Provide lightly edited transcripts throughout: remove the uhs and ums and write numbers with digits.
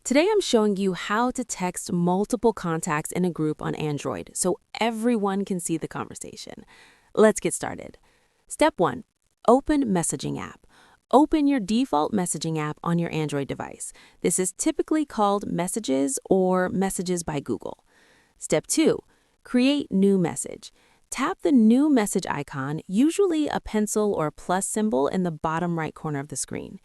Today I'm showing you how to text multiple contacts in a group on Android so everyone can see the conversation. Let's get started. Step 1. Open Messaging app. Open your default messaging app on your Android device. This is typically called Messages or Messages by Google. Step 2. Create new message. Tap the new message icon, usually a pencil or plus symbol in the bottom right corner of the screen.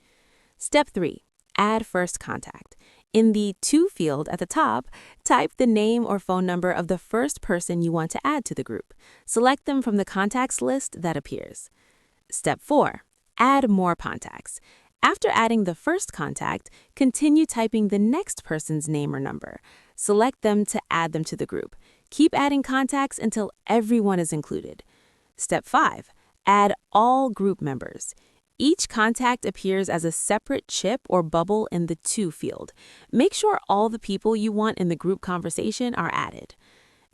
Step 3. Add first contact. In the To field at the top, type the name or phone number of the first person you want to add to the group. Select them from the contacts list that appears. Step 4. Add more contacts. After adding the first contact, continue typing the next person's name or number. Select them to add them to the group. Keep adding contacts until everyone is included. Step 5. Add all group members. Each contact appears as a separate chip or bubble in the To field. Make sure all the people you want in the group conversation are added.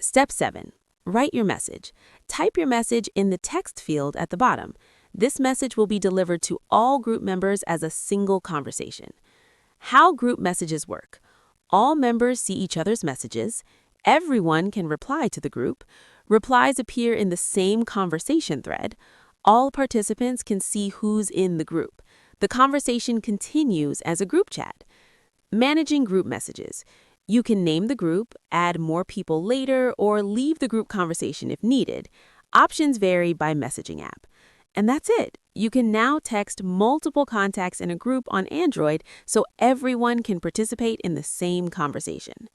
Step 7. Write your message. Type your message in the text field at the bottom. This message will be delivered to all group members as a single conversation. How group messages work. All members see each other's messages. Everyone can reply to the group. Replies appear in the same conversation thread. All participants can see who's in the group. The conversation continues as a group chat. Managing group messages. You can name the group, add more people later, or leave the group conversation if needed. Options vary by messaging app. And that's it. You can now text multiple contacts in a group on Android so everyone can participate in the same conversation.